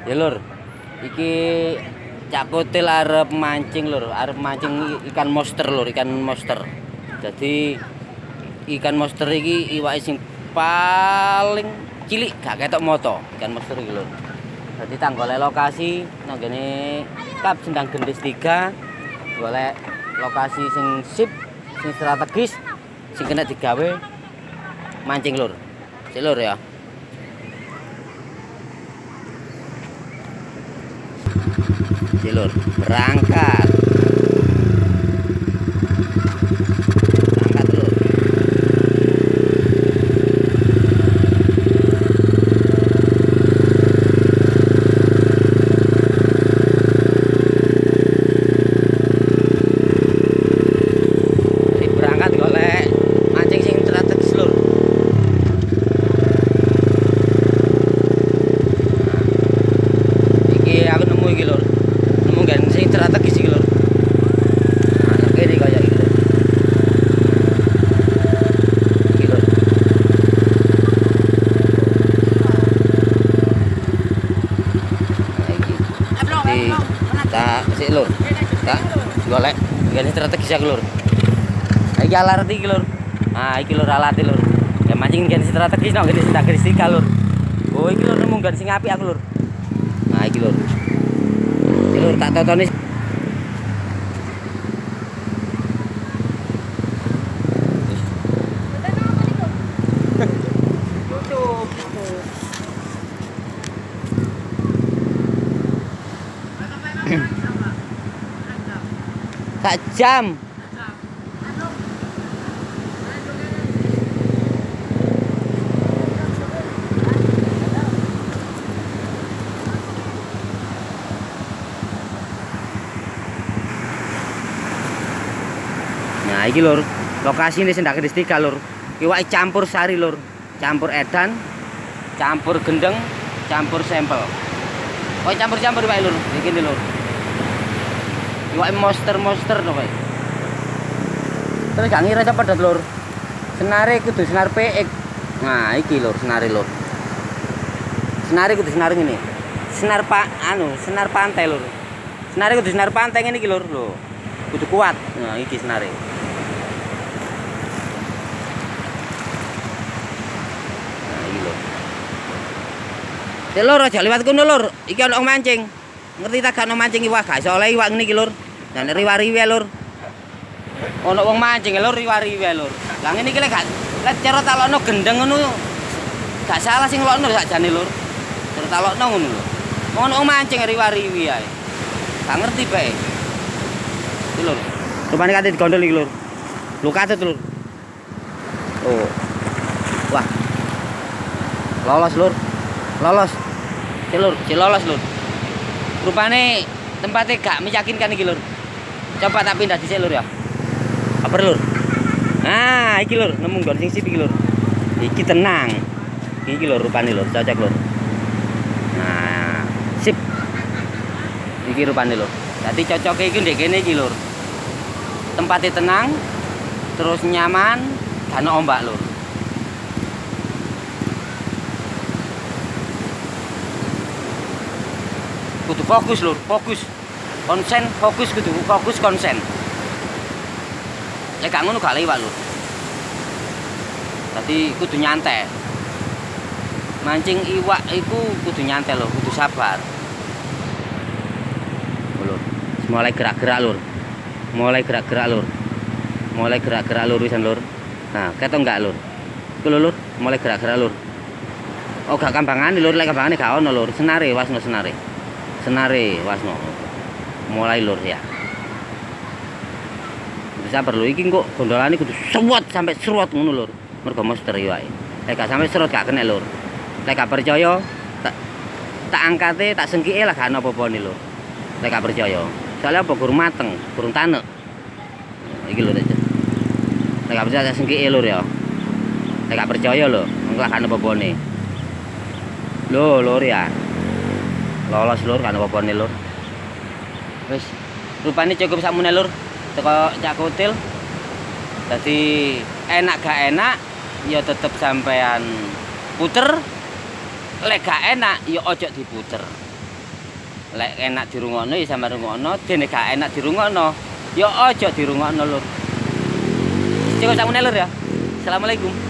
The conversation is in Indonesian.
Ya lur, iki Cak Kutil arep mancing lur, arep mancing ikan monster lur, ikan monster. Jadi ikan monster iki iwake sing paling cilik gak ketok moto, ikan monster iki lur. Jadi tanggole lokasi nang ngene Kap Sendang Gendis 3, golek lokasi sing sip, sing strategis, sing kena digawe mancing lur. Sik lur ya. Lur, berangkat lur. Berangkat golek mancing sing strategis lur. Iki aku nemu iki lur. Nemu kan sing strategis iki lur. Nah, kene kaya iki lur. Iki lur. Nah, iki. Tak sik lur. Tak golek gane strategis aku lur. Nah, iki alat iki lur. Nah, iki lur alat lur. Ya mancing gane strategis no gane Sendang Gendis 3 lur. Oh, iki lur nemu gane sing apik aku lur. Nah, iki lur. Iki lur tak totoni. Sak jam. Nah, iki lur, lokasi ini Sendang Gendis 3 lur. Iwak campur sari lur, campur edan, campur gendeng, campur sampel. Oh, campur-campur wae lur, iki lur. Iwak monster to wae. Terus gak ngira pedet lur. Senare kudu senar PX. Nah, iki lur senare lur. Senare kudu senar ngene. Senar senar pantai lur. Senare kudu senar pantai ngene iki lur, lho. Kudu kuat. Nah, iki senare. Nah, iki lur. Lur aja liwat kono lur. Iki ana mancing. Ngerti tak gak ono mancing iwak gak iso oleh iwak ngene iki lur. Dan riwa-riwe lur. Ono wong mancing lur riwa-riwe lur. Lah ngene iki lek cara talokno gendeng ngono gak salah sing ngelokno sakjane lur. Cara talokno ngono lho. Ono wong mancing riwa-riwi ae. Gak ngerti bae. Iki lur. Rupane kate digondol iki lur. Lho katut lur. Oh. Wah. Lolos lur. Lolos. Cek lolos lur. Rupane tempatnya gak meyakinkan iki lur. Coba tak pindah dhisik lur ya. Apa lur? Nah, iki lur, nemu nggon sing sip iki lur. Iki tenang. Iki lur rupane lur, cocok lur. Nah, sip. Iki rupane lur. Dadi cocoke iki ndek kene iki lur. Tempatnya tenang, terus nyaman, gak ono ombak lur. Kudu fokus lur, fokus. Konsen, fokus kudu fokus konsen. Lek gak ngono gak liwat lur. Dadi kudu nyantai. Mancing iwak iku kudu nyantai lur, kudu sabar. Lur, mulai gerak-gerak lur. Mulai gerak-gerak lur. Mulai gerak-gerak lur wisan lur. Nah, ketok enggak lur? Iku lur, mulai gerak-gerak lur. Oh, gak kampangane lur, lek kampangane gak ono lur. Senare wasno senare. Senare wasno. Mulai lur ya. Bisa perlu iki kok gondolane kudu suwet sampai serut ngono lur. Mergo monster wae. Lek gak sampai serut gak kena lur. Lek gak percaya tak angkate tak sengkike lah gak ono apa-apane lur. Lek gak percaya. Soalnya apa gurung mateng, gurung tanek. Iki lur. Lek gak percaya tak sengkike lur ya. Lek gak percaya lho, engko gak ono apa-apane. Lho lur ya. Lolos lur gak ono apa-apane lur. Wis, rupane cukup sakmene lur teko Cak Kutil. Dadi enak gak enak ya tetep sampean puter. Lek gak enak ya ojo diputer. Lek enak dirungokno ya sampe rungokno, dene gak enak dirungokno, ya aja dirungokno, Lur. Cukup sakmene, Lur ya. Assalamualaikum.